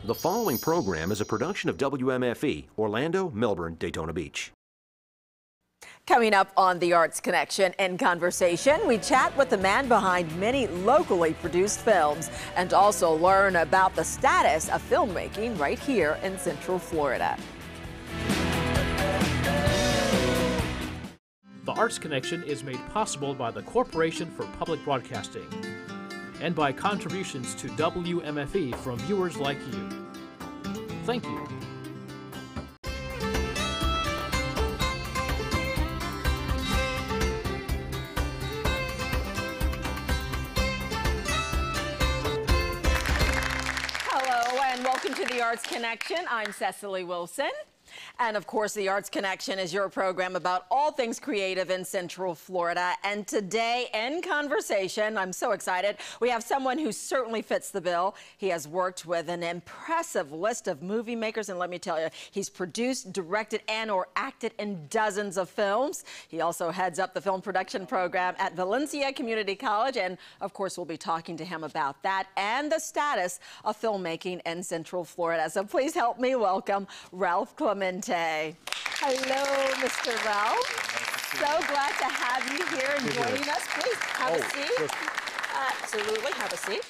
The following program is a production of WMFE, Orlando, Melbourne, Daytona Beach. Coming up on the Arts Connection in Conversation, we chat with the man behind many locally produced films and also learn about the status of filmmaking right here in Central Florida. The Arts Connection is made possible by the Corporation for Public Broadcasting and by contributions to WMFE from viewers like you. Thank you. Hello and welcome to the Arts Connection. I'm Secily Wilson. And of course, the Arts Connection is your program about all things creative in Central Florida. And today in conversation, I'm so excited, we have someone who certainly fits the bill. He has worked with an impressive list of movie makers. And let me tell you, he's produced, directed, and or acted in dozens of films. He also heads up the film production program at Valencia Community College. And of course, we'll be talking to him about that and the status of filmmaking in Central Florida. So please help me welcome Ralph Clemente. Hello, Mr. Ralph. So glad to have you here and joining us. Please have a seat. Absolutely, have a seat.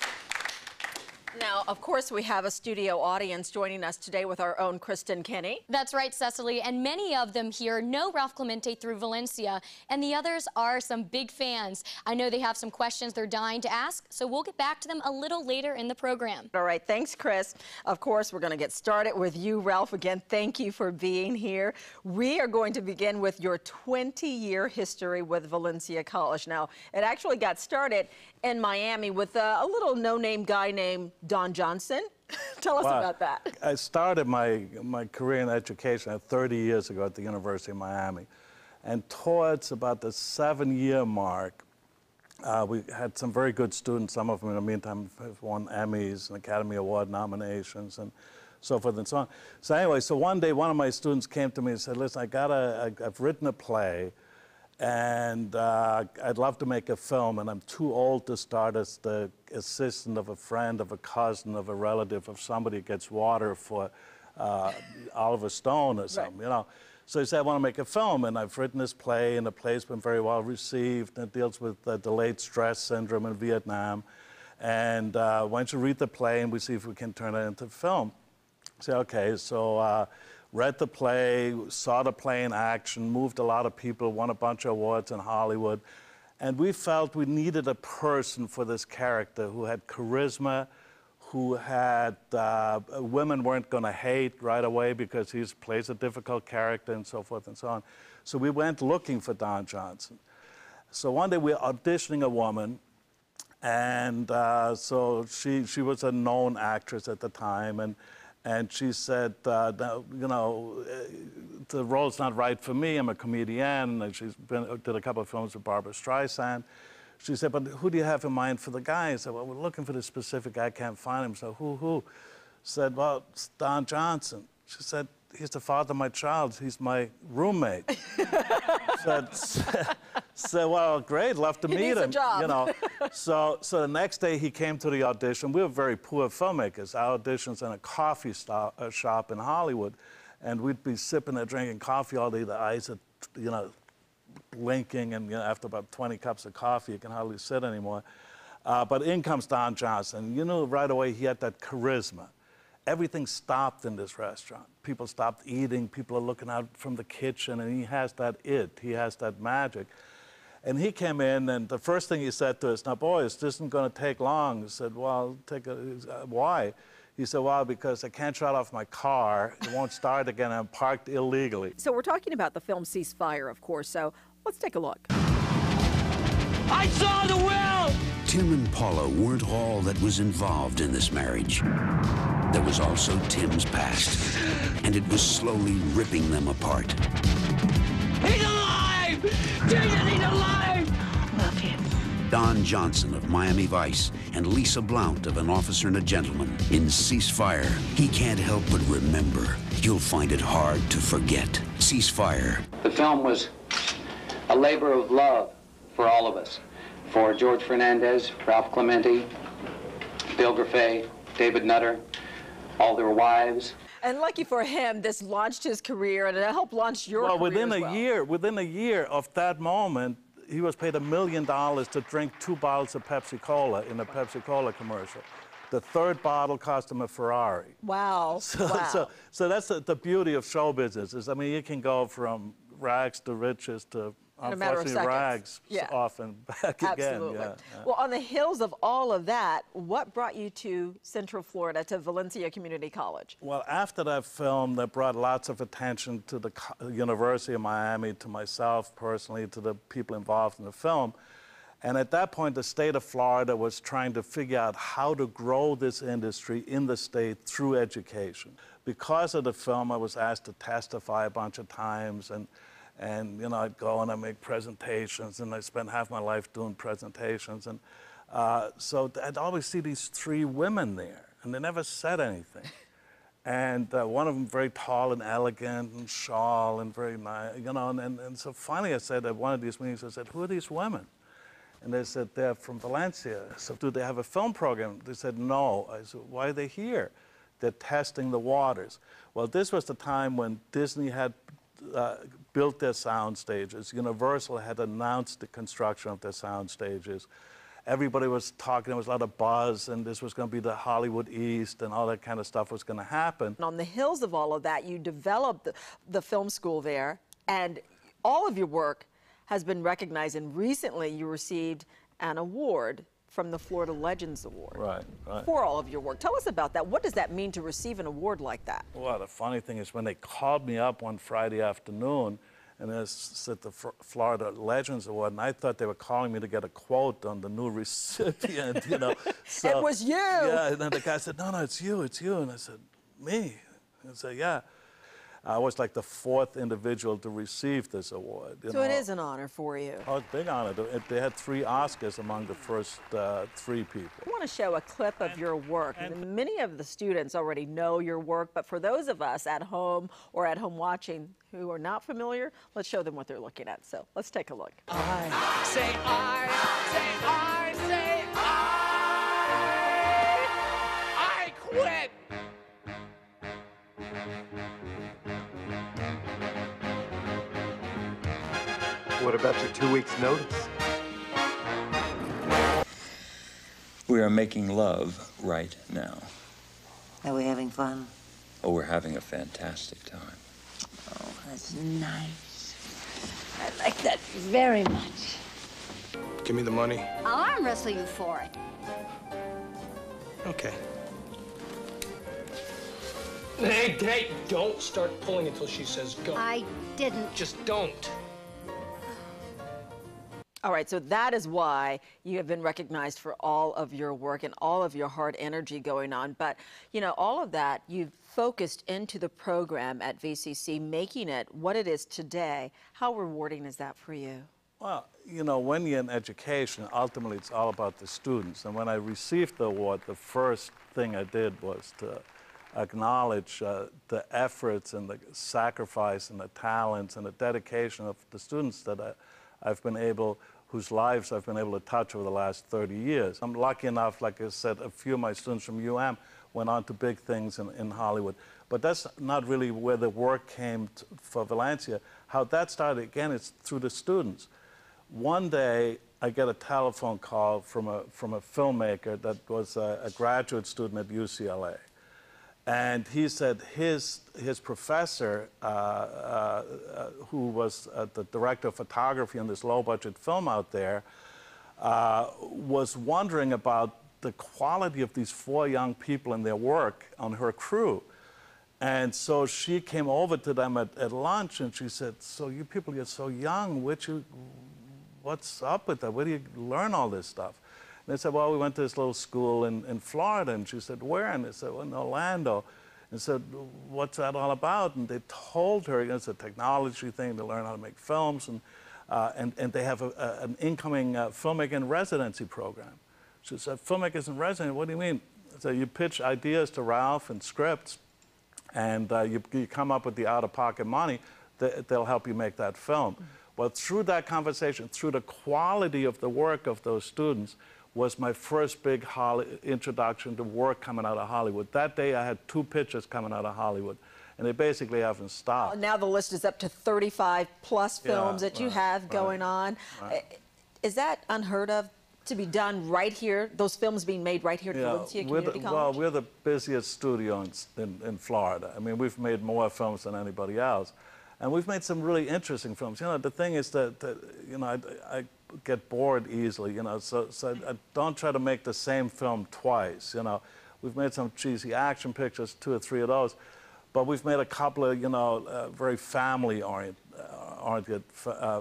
Now, of course, we have a studio audience joining us today with our own Kristen Kinney. That's right, Secily, and many of them here know Ralph Clemente through Valencia, and the others are some big fans. I know they have some questions they're dying to ask, so we'll get back to them a little later in the program. All right, thanks, Chris. Of course, we're going to get started with you, Ralph. Again, thank you for being here. We are going to begin with your 20-year history with Valencia College. Now, it actually got started in Miami with a little no-name guy named Don Johnson. Tell us about that. I started my career in education 30 years ago at the University of Miami. And towards about the 7-year mark, we had some very good students. Some of them in the meantime have won Emmys and Academy Award nominations and so forth and so on. So anyway, so one day one of my students came to me and said, listen, I've written a play and I'd love to make a film, and I'm too old to start as the assistant of a friend, of a cousin, of a relative, of somebody who gets water for Oliver Stone or something, you know. So he said, I want to make a film, and I've written this play, and the play's been very well received, and it deals with delayed stress syndrome in Vietnam. And why don't you read the play, and we see if we can turn it into film. I said, okay, so read the play, saw the play in action, moved a lot of people, won a bunch of awards in Hollywood. And we felt we needed a person for this character who had charisma, who had, women weren't going to hate right away because he plays a difficult character and so forth and so on. So we went looking for Don Johnson. So one day we were auditioning a woman, and so she was a known actress at the time, and she said, no, you know, the role's not right for me. I'm a comedian. And did a couple of films with Barbara Streisand. She said, but who do you have in mind for the guy? I said, well, we're looking for this specific guy. I can't find him. So who? Said, well, it's Don Johnson. She said, he's the father of my child. He's my roommate. said, well, great, love to meet him. You know. So the next day he came to the audition. We were very poor filmmakers. Our auditions in a coffee shop in Hollywood, and we'd be sipping and drinking coffee all day. The eyes are, you know, blinking, and you know, after about 20 cups of coffee, you can hardly sit anymore. But in comes Don Johnson. You knew right away he had that charisma. Everything stopped in this restaurant. People stopped eating. People are looking out from the kitchen, and he has that it. He has that magic. And he came in, and the first thing he said to us, now, boys, this isn't going to take long. He said, well, why? He said, well, because I can't shut off my car. It won't start again. I'm parked illegally. So we're talking about the film Ceasefire, of course. So let's take a look. I saw the will! Tim and Paula weren't all that was involved in this marriage. There was also Tim's past, and it was slowly ripping them apart. He's alive! Jesus, he's alive! Love you. Don Johnson of Miami Vice and Lisa Blount of An Officer and a Gentleman in Ceasefire. He can't help but remember. You'll find it hard to forget. Ceasefire. The film was a labor of love for all of us. For George Fernandez, Ralph Clemente, Bill Grafay, David Nutter, all their wives. And lucky for him, this launched his career, and it helped launch your career within as a well. within a year of that moment, he was paid $1 million to drink 2 bottles of Pepsi Cola in a Pepsi Cola commercial. The 3rd bottle cost him a Ferrari. Wow. So that's the beauty of show business. Is, I mean, you can go from rags to riches to, unfortunately, rags off and back Absolutely. again. Well, on the heels of all of that, what brought you to Central Florida, to Valencia Community College? Well, after that film, that brought lots of attention to the University of Miami, to myself personally, to the people involved in the film. And at that point, the state of Florida was trying to figure out how to grow this industry in the state through education. Because of the film, I was asked to testify a bunch of times, and you know, I'd go and I'd make presentations, and I spent half my life doing presentations. And so I'd always see these 3 women there, and they never said anything. And one of them very tall and elegant and shawl and very nice, you know, and so finally I said at one of these meetings, I said, who are these women? And they said, they're from Valencia. So do they have a film program? They said, no. I said, why are they here? They're testing the waters. Well, this was the time when Disney had built their sound stages. Universal had announced the construction of their sound stages. Everybody was talking, there was a lot of buzz, and this was going to be the Hollywood East, and all that kind of stuff was going to happen. On the heels of all of that, you developed the film school there, and all of your work has been recognized, and recently you received an award from the Florida Legends Award. Right. For all of your work. Tell us about that. What does that mean to receive an award like that? Well, the funny thing is when they called me up one Friday afternoon, and it said the Florida Legends Award, and I thought they were calling me to get a quote on the new recipient, you know. So, it was you! Yeah, and then the guy said, no, it's you. And I said, me? And I said, yeah. I was like the 4th individual to receive this award. So it is an honor for you. Oh, it's a big honor. They had 3 Oscars among the first 3 people. I want to show a clip of your work. And many of the students already know your work, but for those of us at home or at home watching who are not familiar, let's show them what they're looking at. So let's take a look. I say I quit. What about your 2 weeks' notice? We are making love right now. Are we having fun? Oh, we're having a fantastic time. Oh, that's nice. I like that very much. Give me the money. I'll arm wrestle you for it. Okay. Hey, don't start pulling until she says go. I didn't. Just don't. All right, so that is why you have been recognized for all of your work and all of your hard energy going on. But, you know, all of that you've focused into the program at VCC, making it what it is today. How rewarding is that for you? Well, you know, when you're in education, ultimately it's all about the students. And when I received the award, the first thing I did was to acknowledge the efforts and the sacrifice and the talents and the dedication of the students that I've been able, whose lives I've been able to touch over the last 30 years. I'm lucky enough, like I said, a few of my students from UM went on to big things in Hollywood. But that's not really where the work came for Valencia. How that started, again, is through the students. One day, I get a telephone call from a filmmaker that was a graduate student at UCLA. And he said his professor, who was the director of photography on this low-budget film out there, was wondering about the quality of these 4 young people and their work on her crew. And so she came over to them at lunch, and she said, so you people, you're so young, what's up with that? Where do you learn all this stuff? And they said, well, we went to this little school in Florida. And she said, where? And they said, well, in Orlando. And said, what's that all about? And they told her, it's a technology thing to learn how to make films. And they have an incoming filmmaker in residency program. She said, filmmakers in residency, what do you mean? So you pitch ideas to Ralph and scripts, and you come up with the out-of-pocket money. They'll help you make that film. Well, through that conversation, through the quality of the work of those students, was my first big introduction to work coming out of Hollywood. That day I had 2 pictures coming out of Hollywood, and they basically haven't stopped. Now the list is up to 35 plus films that you have going on. Is that unheard of to be done right here, those films being made right here at Valencia Community College? Well, we're the busiest studio in Florida. I mean, we've made more films than anybody else. And we've made some really interesting films. You know, the thing is that you know, I get bored easily, you know, so I don't try to make the same film twice, you know. We've made some cheesy action pictures, 2 or 3 of those, but we've made a couple of, you know, very family-oriented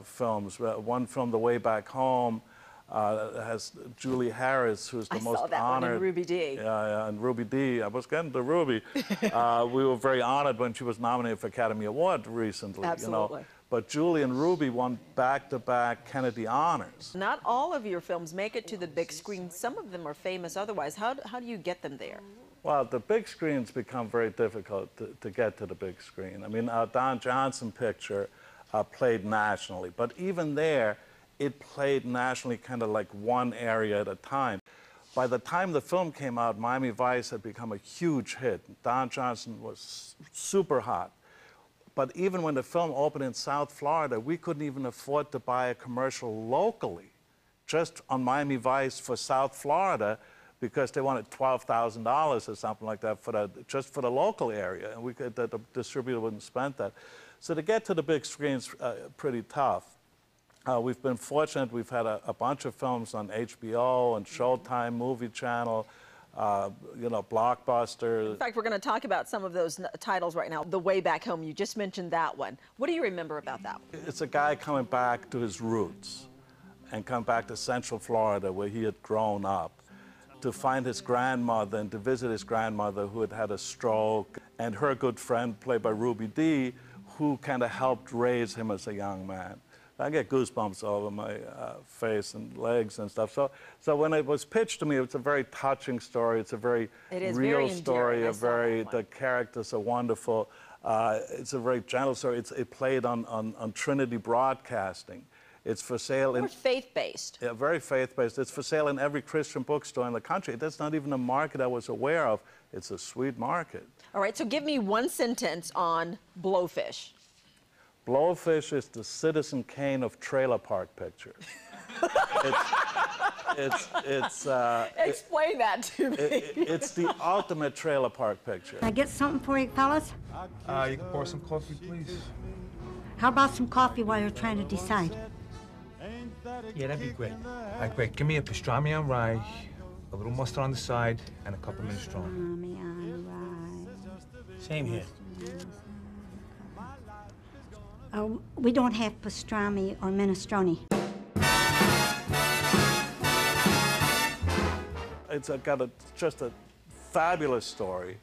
films. One film, The Way Back Home, has Julie Harris, who's the most honored. I saw that one in Ruby Dee. Yeah, and Ruby Dee. I was getting to Ruby. We were very honored when she was nominated for Academy Award recently. Absolutely. You know. But Julie and Ruby won back-to-back Kennedy honors. Not all of your films make it to the big screen. Some of them are famous otherwise. How do you get them there? Well, the big screens become very difficult to get to the big screen. I mean, our Don Johnson picture played nationally, but even there, it played nationally kind of like one area at a time. By the time the film came out, Miami Vice had become a huge hit. Don Johnson was super hot. But even when the film opened in South Florida, we couldn't even afford to buy a commercial locally, just on Miami Vice for South Florida, because they wanted $12,000 or something like that just for the local area, and the distributor wouldn't spend that. So to get to the big screens, pretty tough. We've been fortunate. We've had a bunch of films on HBO and Showtime, Movie Channel, you know, Blockbuster. In fact, we're going to talk about some of those titles right now. The Way Back Home, you just mentioned that one. What do you remember about that one? It's a guy coming back to his roots and come back to Central Florida where he had grown up to find his grandmother and to visit his grandmother who had had a stroke, and her good friend, played by Ruby Dee, who kind of helped raise him as a young man. I get goosebumps all over my face and legs and stuff. So when it was pitched to me, it's a very touching story. It's a very real story. The characters are wonderful. It's a very gentle story. It played on Trinity Broadcasting. It's for sale in... More faith-based. Yeah, very faith-based. It's for sale in every Christian bookstore in the country. That's not even a market I was aware of. It's a sweet market. All right, so give me one sentence on Blowfish. Blowfish is the Citizen Kane of trailer park pictures. Explain that to me. It's the ultimate trailer park picture. Can I get something for you, fellas? You can pour some coffee, please. How about some coffee while you're trying to decide? Yeah, that'd be great. All right, great. Give me a pastrami on rye, a little mustard on the side, and a cup of minestrone. Pastrami on rye. Same here. We don't have pastrami or minestrone. It's got just a fabulous story.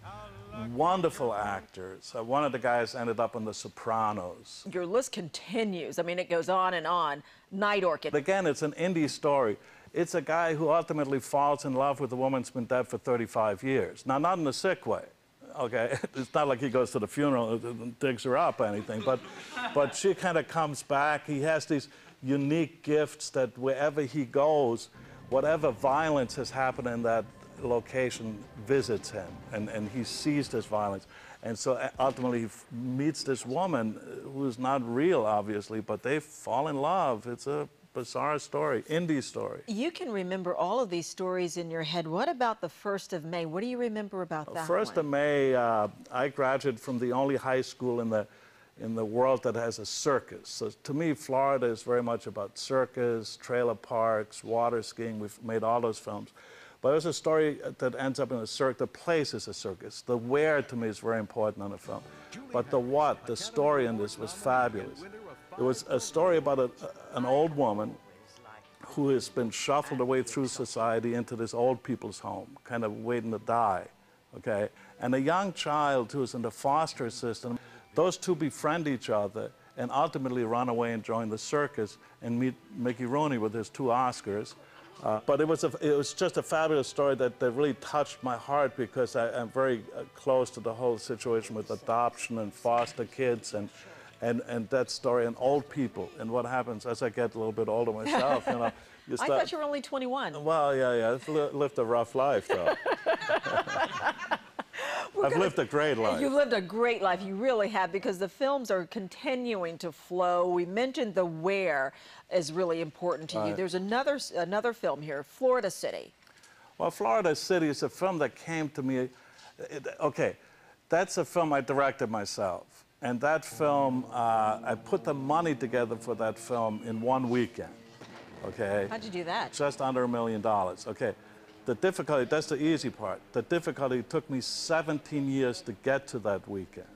Wonderful actors. One of the guys ended up on The Sopranos. Your list continues. I mean, it goes on and on. Night Orchid. Again, it's an indie story. It's a guy who ultimately falls in love with a woman who's been dead for 35 years. Now, not in a sick way. Okay, it's not like he goes to the funeral and digs her up or anything, but she kind of comes back. He has these unique gifts that wherever he goes, whatever violence has happened in that location visits him, and he sees this violence. And so ultimately he meets this woman who's not real, obviously, but they fall in love. It's a bizarre story, indie story. You can remember all of these stories in your head. What about the 1st of May? What do you remember about that 1st of May, I graduated from the only high school in the world that has a circus. So to me, Florida is very much about circus, trailer parks, water skiing. We've made all those films. But there's a story that ends up in a circus. The place is a circus. The where, to me, is very important on a film. But the what, the story in this was fabulous. It was a story about an old woman who has been shuffled away through society into this old people's home, kind of waiting to die, okay? And a young child who's in the foster system. Those two befriend each other and ultimately run away and join the circus and meet Mickey Rooney with his 2 Oscars. But it was just a fabulous story that really touched my heart because I'm very close to the whole situation with adoption and foster kids and and that story and old people and what happens as I get a little bit older myself. You know, you I thought you were only 21. Well, yeah, I've lived a rough life, though. I've lived a great life. You've lived a great life. You really have, because the films are continuing to flow. We mentioned the where is really important to you. There's another film here, Florida City. Well, Florida City is a film that came to me. Okay, that's a film I directed myself. And that film, I put the money together for that film in one weekend. Okay? How'd you do that? Just under $1 million. Okay. The difficulty, that's the easy part. The difficulty took me 17 years to get to that weekend.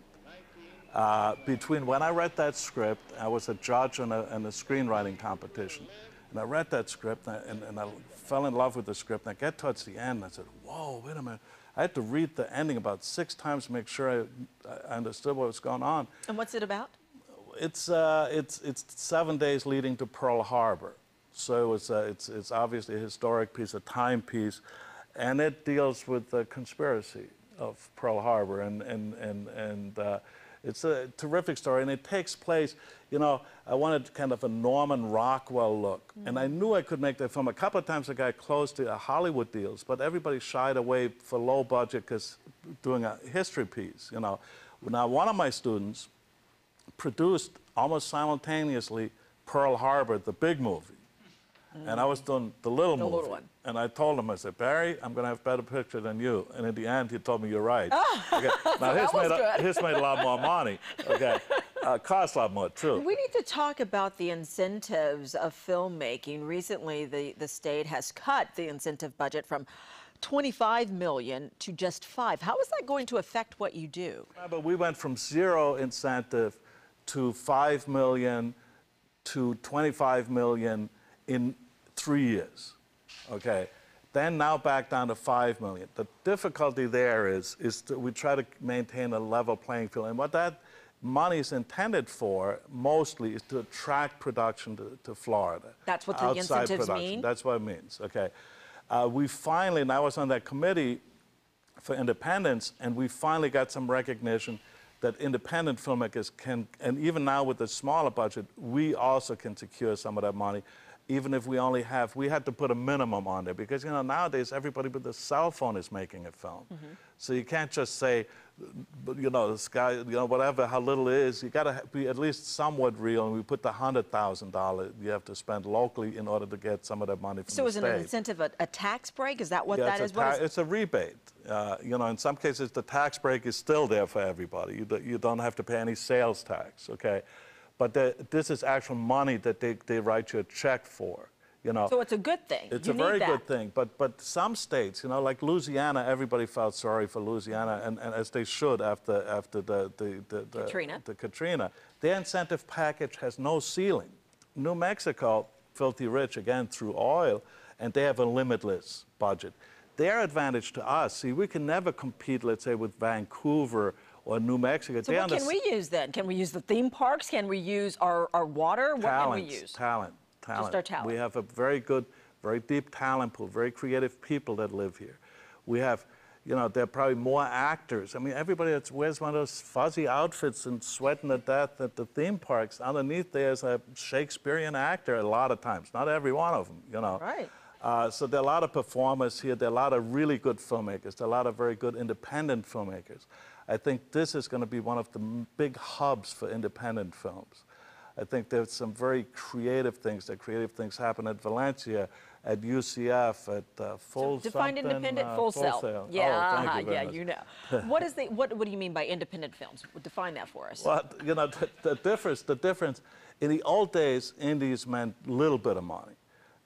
Between when I read that script, I was a judge in a screenwriting competition. And I read that script, and I fell in love with the script. And I get towards the end, and I said, whoa, wait a minute. I had to read the ending about 6 times to make sure I understood what was going on. And what's it about? It's 7 days leading to Pearl Harbor. So it's obviously a historic piece, a timepiece, and it deals with the conspiracy of Pearl Harbor, and it's a terrific story, and it takes place, you know, I wanted kind of a Norman Rockwell look, and I knew I could make that film. A couple of times I got close to Hollywood deals, but everybody shied away for low budget because doing a history piece, you know. Now, one of my students produced almost simultaneously Pearl Harbor, the big movie. And I was doing the little movie. One. And I told him, I said, Barry, I'm going to have a better picture than you. And in the end, he told me, you're right. Oh, okay. Now, his made a lot more money. Okay. Cost a lot more, too. We need to talk about the incentives of filmmaking. Recently, the state has cut the incentive budget from $25 million to just $5 million. How is that going to affect what you do? But we went from 0 incentive to $5 million to $25 million in 3 years, okay? Then now back down to $5 million. The difficulty there is we try to maintain a level playing field. And what that money is intended for, mostly, is to attract production to Florida. That's what the incentives mean? That's what it means, okay? We finally, and I was on that committee for independence, and we finally got some recognition that independent filmmakers can, and even now with the smaller budget, we also can secure some of that money. Even if we only have, we had to put a minimum on there because, you know, nowadays everybody with a cell phone is making a film. So you can't just say, you know, this guy, you know, whatever, how little it is, you got to be at least somewhat real, and we put the $100,000 you have to spend locally in order to get some of that money from the state. So is an incentive a tax break? Is that what yeah, that is? It's a rebate. You know, in some cases the tax break is still there for everybody. You don't have to pay any sales tax, okay? But this is actual money that they write you a check for, you know. So it's a good thing. It's a very good thing. But some states, you know, like Louisiana, everybody felt sorry for Louisiana, and as they should after the Katrina. Their incentive package has no ceiling. New Mexico, filthy rich again through oil, and they have a limitless budget. Their advantage to us, see, we can never compete, let's say, with Vancouver or New Mexico. So what can we use then? Can we use the theme parks? Can we use our water? What can we use? Talent. Just our talent. We have a very good, very deep talent pool, very creative people that live here. We have, you know, there are probably more actors. I mean, everybody that wears one of those fuzzy outfits and sweating to death at the theme parks, underneath there's a Shakespearean actor a lot of times, not every one of them, you know. Right. So there are a lot of performers here. There are a lot of really good filmmakers. There are a lot of very good independent filmmakers. I think this is going to be one of the big hubs for independent films. I think there's some very creative things. Creative things happen at Valencia, at UCF, at Full so define independent, Full Sail. Yeah, yeah, you know. What do you mean by independent films? Define that for us. Well, you know, the difference. In the old days, indies meant a little bit of money.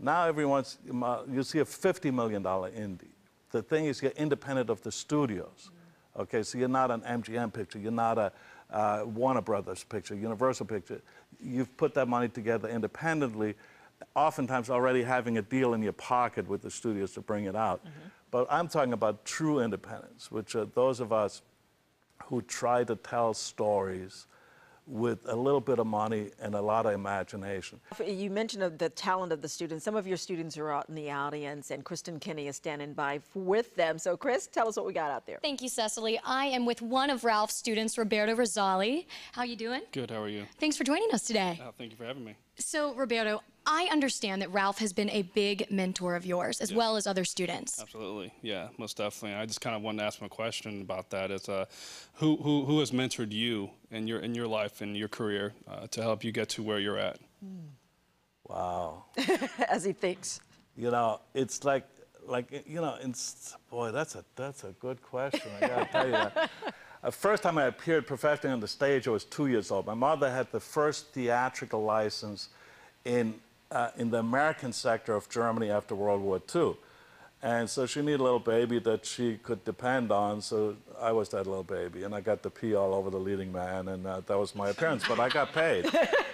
Now you see a $50 million indie. The thing is, you're independent of the studios. Okay, so you're not an MGM picture, you're not a Warner Brothers picture, Universal picture. You've put that money together independently, oftentimes already having a deal in your pocket with the studios to bring it out. But I'm talking about true independence, which are those of us who try to tell stories with a little bit of money and a lot of imagination. You mentioned the talent of the students. Some of your students are out in the audience, and Kristen Kinney is standing by with them. So, Chris, tell us what we got out there. Thank you, Cecily. I am with one of Ralph's students, Roberto Rosali. How you doing? Good, how are you? Thanks for joining us today. Thank you for having me. So, Roberto, I understand that Ralph has been a big mentor of yours, as well as other students. Absolutely, yeah, most definitely. I just kind of wanted to ask him a question about that. Is who has mentored you in your life and your career to help you get to where you're at? Wow. As he thinks. You know, it's like you know, boy, that's a good question. I gotta tell you that. The first time I appeared professionally on the stage, I was 2 years old. My mother had the first theatrical license in the American sector of Germany after World War II. And so she needed a little baby that she could depend on, so I was that little baby. And I got to pee all over the leading man, and that was my appearance. But I got paid.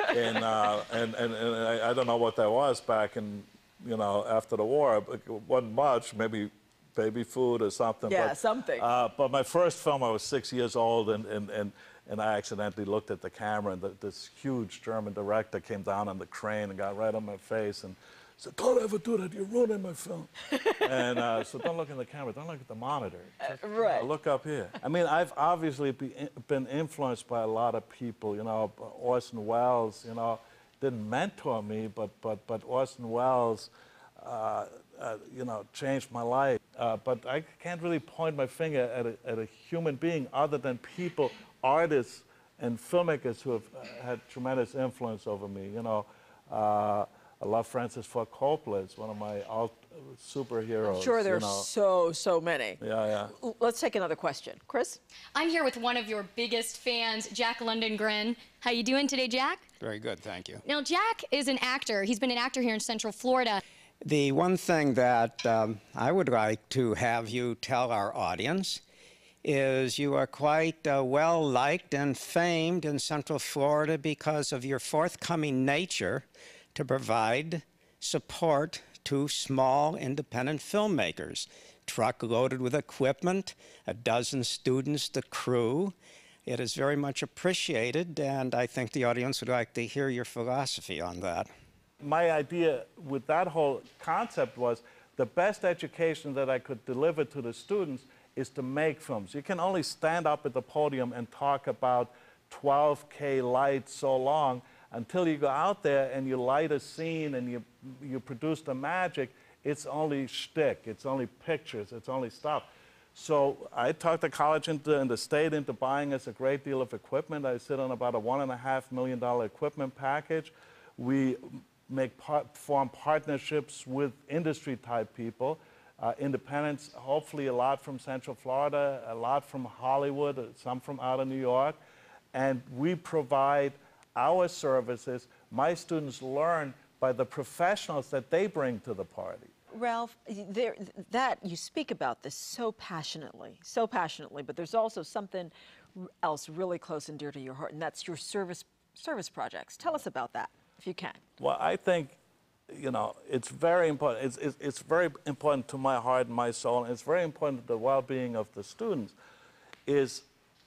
And I don't know what that was back in, you know, after the war. It wasn't much, maybe baby food or something. Yeah, but, something. But my first film, I was 6 years old, and I accidentally looked at the camera, and this huge German director came down on the crane and got right on my face and said, "Don't ever do that, you're ruining my film." And so don't look in the camera, don't look at the monitor. Just, right. Look up here. I mean, I've obviously been influenced by a lot of people, you know, Orson Welles, you know, didn't mentor me, but Orson Welles, you know, changed my life. But I can't really point my finger at a human being other than people, artists and filmmakers who have had tremendous influence over me. You know, I love Francis Ford Coppola. It's one of my superheroes. I'm sure there's so many. Yeah. Let's take another question. Chris? I'm here with one of your biggest fans, Jack London-Gren. How you doing today, Jack? Very good, thank you. Now, Jack is an actor. He's been an actor here in Central Florida. The one thing that I would like to have you tell our audience is you are quite well-liked and famed in Central Florida because of your forthcoming nature to provide support to small independent filmmakers. Truck loaded with equipment, a dozen students, the crew. It is very much appreciated, and I think the audience would like to hear your philosophy on that. My idea with that whole concept was the best education that I could deliver to the students is to make films. You can only stand up at the podium and talk about 12K lights so long until you go out there and you light a scene and you produce the magic. It's only shtick, it's only pictures, it's only stuff. So I talked the college and the state into buying us a great deal of equipment. I sit on about a $1.5 million equipment package. We form partnerships with industry-type people, independents, hopefully a lot from Central Florida, a lot from Hollywood, some from out of New York, and we provide our services. My students learn by the professionals that they bring to the party. Ralph, you speak about this so passionately, but there's also something else really close and dear to your heart, and that's your service projects. Tell us about that, if you can. Well, I think, you know, it's very important. It's very important to my heart and my soul, and it's very important to the well-being of the students. Is,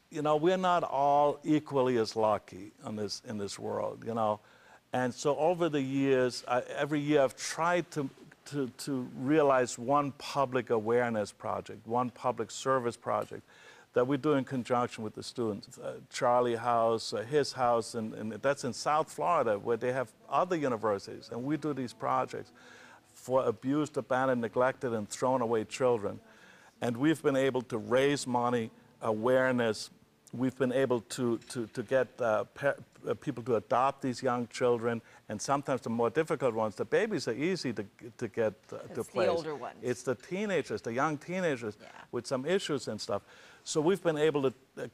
you know, we're not all equally as lucky in this world, you know, and so over the years, every year I've tried to realize one public awareness project, one public service project that we do in conjunction with the students. Charlie House, his house, and that's in South Florida, where they have other universities, and we do these projects for abused, abandoned, neglected, and thrown away children. And we've been able to raise money, awareness. We've been able to get people to adopt these young children, and sometimes the more difficult ones, the babies are easy to get to place. The older ones. It's the teenagers, the young teenagers with some issues and stuff. So we've been able to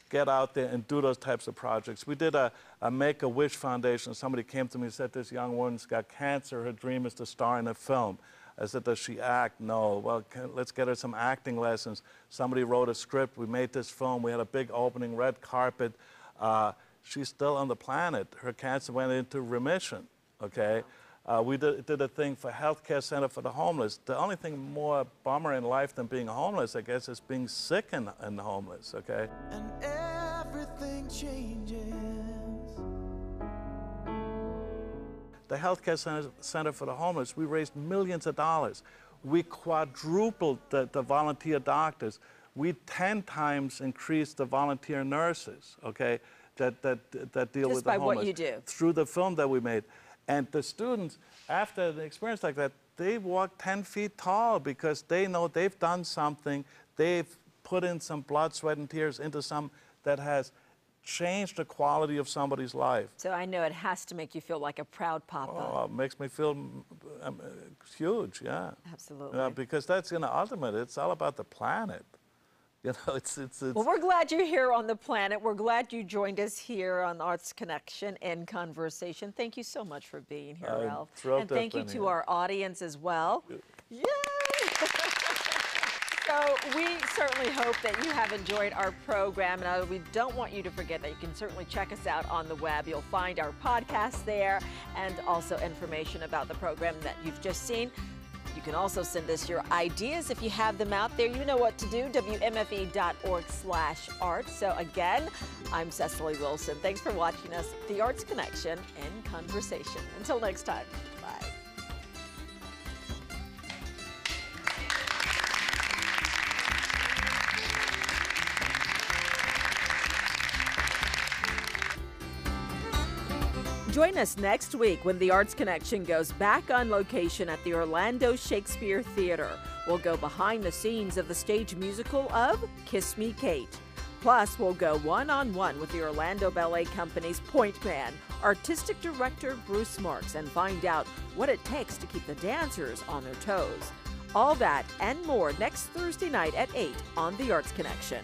get out there and do those types of projects. We did a Make-A-Wish Foundation. Somebody came to me and said, this young woman's got cancer. Her dream is to star in a film. I said, does she act? No. Well, let's get her some acting lessons. Somebody wrote a script. We made this film. We had a big opening, red carpet. She's still on the planet. Her cancer went into remission, okay? We did a thing for Healthcare Center for the Homeless. The only thing more bummer in life than being homeless, I guess, is being sick and homeless, okay? And everything changes The healthcare center for the homeless, we raised millions of dollars. We quadrupled the volunteer doctors. We 10 times increased the volunteer nurses, okay, that deal with the homeless. Just by what you do. Through the film that we made. And the students, after an experience like that, they walk 10 feet tall because they know they've done something. They've put in some blood, sweat, and tears into some that has changed the quality of somebody's life. So I know it has to make you feel like a proud papa. Oh, it makes me feel huge, yeah. Absolutely. Because that's, ultimate, it's all about the planet. It's Well, we're glad you're here on the planet. We're glad you joined us here on Arts Connection in Conversation. Thank you so much for being here, Ralph. And thank you to our audience as well. Yay! So we certainly hope that you have enjoyed our program. And we don't want you to forget that you can certainly check us out on the web. You'll find our podcast there and also information about the program that you've just seen. You can also send us your ideas if you have them out there. You know what to do, WMFE.org/art. So again, I'm Secily Wilson. Thanks for watching us, The Arts Connection in Conversation. Until next time, bye. Join us next week when The Arts Connection goes back on location at the Orlando Shakespeare Theater. We'll go behind the scenes of the stage musical of Kiss Me, Kate. Plus, we'll go one-on-one with the Orlando Ballet Company's point man, artistic director Bruce Marks, and find out what it takes to keep the dancers on their toes. All that and more next Thursday night at 8 on The Arts Connection.